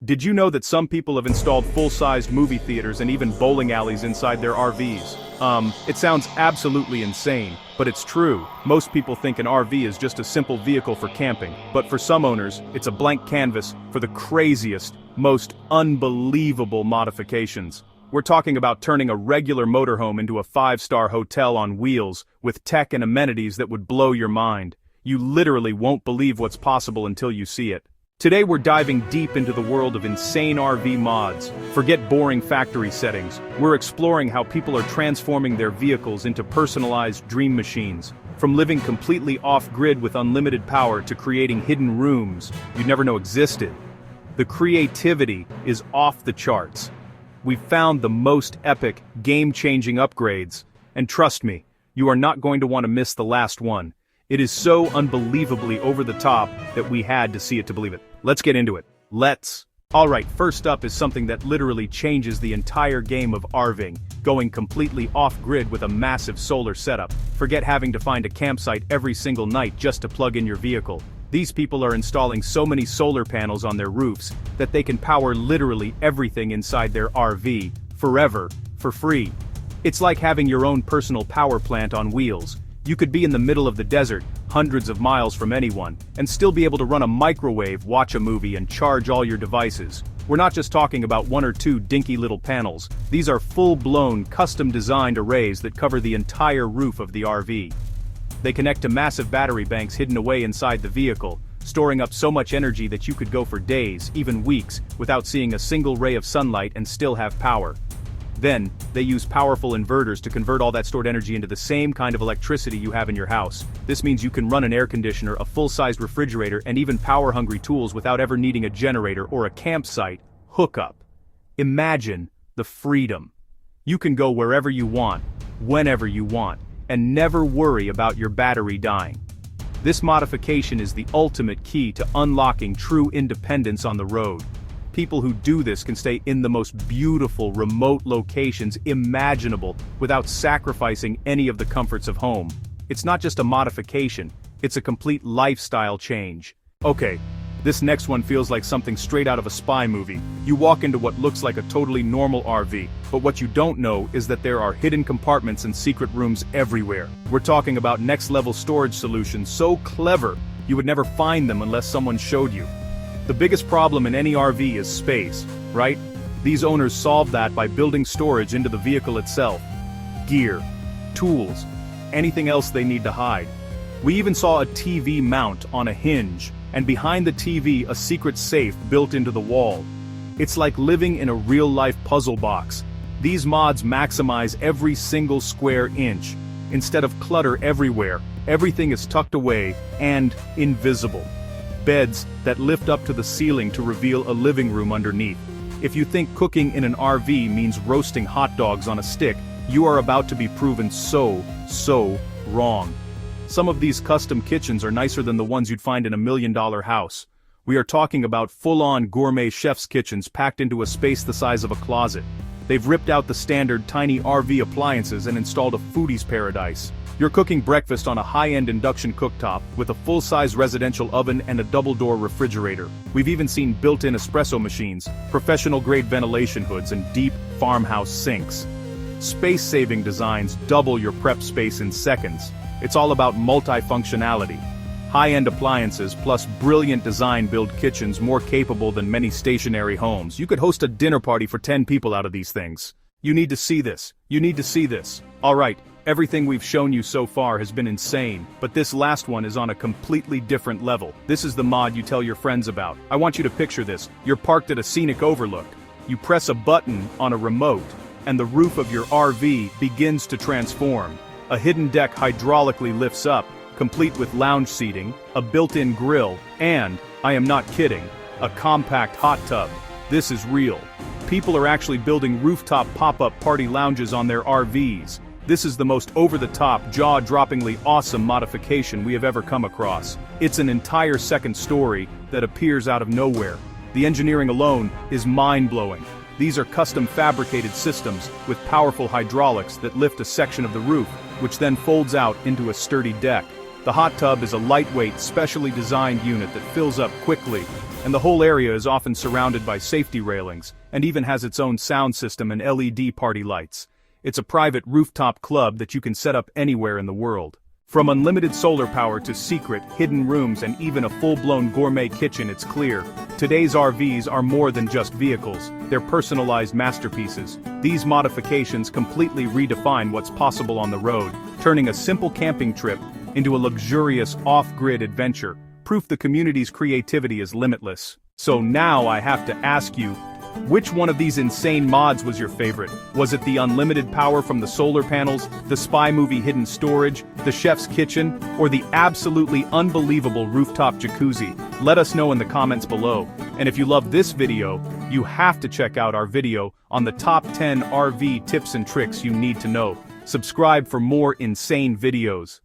Did you know that some people have installed full-sized movie theaters and even bowling alleys inside their RVs? It sounds absolutely insane, but it's true. Most people think an RV is just a simple vehicle for camping, but for some owners, it's a blank canvas for the craziest, most unbelievable modifications. We're talking about turning a regular motorhome into a 5-star hotel on wheels, with tech and amenities that would blow your mind. You literally won't believe what's possible until you see it. Today we're diving deep into the world of insane RV mods. Forget boring factory settings. We're exploring how people are transforming their vehicles into personalized dream machines. From living completely off-grid with unlimited power to creating hidden rooms you'd never know existed. The creativity is off the charts. We've found the most epic, game-changing upgrades, and trust me, you are not going to want to miss the last one. It is so unbelievably over the top that we had to see it to believe it. Let's get into it. Alright, first up is something that literally changes the entire game of RVing, going completely off-grid with a massive solar setup. Forget having to find a campsite every single night just to plug in your vehicle. These people are installing so many solar panels on their roofs that they can power literally everything inside their RV, forever, for free. It's like having your own personal power plant on wheels. You could be in the middle of the desert, hundreds of miles from anyone, and still be able to run a microwave, watch a movie, and charge all your devices. We're not just talking about one or two dinky little panels. These are full-blown, custom-designed arrays that cover the entire roof of the RV. They connect to massive battery banks hidden away inside the vehicle, storing up so much energy that you could go for days, even weeks, without seeing a single ray of sunlight and still have power. Then, they use powerful inverters to convert all that stored energy into the same kind of electricity you have in your house. This means you can run an air conditioner, a full-sized refrigerator, and even power-hungry tools without ever needing a generator or a campsite hookup. Imagine the freedom. You can go wherever you want, whenever you want, and never worry about your battery dying. This modification is the ultimate key to unlocking true independence on the road. People who do this can stay in the most beautiful remote locations imaginable without sacrificing any of the comforts of home. It's not just a modification, it's a complete lifestyle change. Okay, this next one feels like something straight out of a spy movie. You walk into what looks like a totally normal RV, but what you don't know is that there are hidden compartments and secret rooms everywhere. We're talking about next-level storage solutions so clever, you would never find them unless someone showed you. The biggest problem in any RV is space, right? These owners solve that by building storage into the vehicle itself. Gear, tools, anything else they need to hide. We even saw a TV mount on a hinge, and behind the TV a secret safe built into the wall. It's like living in a real-life puzzle box. These mods maximize every single square inch. Instead of clutter everywhere, everything is tucked away and invisible. Beds that lift up to the ceiling to reveal a living room underneath. If you think cooking in an RV means roasting hot dogs on a stick, you are about to be proven so wrong. Some of these custom kitchens are nicer than the ones you'd find in a $1 million house. We are talking about full-on gourmet chef's kitchens packed into a space the size of a closet. They've ripped out the standard tiny RV appliances and installed a foodie's paradise. You're cooking breakfast on a high-end induction cooktop with a full-size residential oven and a double-door refrigerator. We've even seen built-in espresso machines, professional-grade ventilation hoods, and deep farmhouse sinks. Space-saving designs double your prep space in seconds. It's all about multi-functionality. High-end appliances plus brilliant design-build kitchens more capable than many stationary homes. You could host a dinner party for 10 people out of these things. You need to see this. You need to see this. Alright. Everything we've shown you so far has been insane, but this last one is on a completely different level. This is the mod you tell your friends about. I want you to picture this. You're parked at a scenic overlook. You press a button on a remote, and the roof of your RV begins to transform. A hidden deck hydraulically lifts up, complete with lounge seating, a built-in grill, and, I am not kidding, a compact hot tub. This is real. People are actually building rooftop pop-up party lounges on their RVs. This is the most over-the-top, jaw-droppingly awesome modification we have ever come across. It's an entire second story that appears out of nowhere. The engineering alone is mind-blowing. These are custom fabricated systems with powerful hydraulics that lift a section of the roof, which then folds out into a sturdy deck. The hot tub is a lightweight, specially designed unit that fills up quickly, and the whole area is often surrounded by safety railings, and even has its own sound system and LED party lights. It's a private rooftop club that you can set up anywhere in the world. From unlimited solar power to secret, hidden rooms and even a full-blown gourmet kitchen, it's clear. Today's RVs are more than just vehicles, they're personalized masterpieces. These modifications completely redefine what's possible on the road, turning a simple camping trip into a luxurious off-grid adventure, proof the community's creativity is limitless. So now I have to ask you, which one of these insane mods was your favorite? Was it the unlimited power from the solar panels, the spy movie hidden storage, the chef's kitchen, or the absolutely unbelievable rooftop jacuzzi? Let us know in the comments below. And if you love this video, you have to check out our video on the top 10 RV tips and tricks you need to know. Subscribe for more insane videos.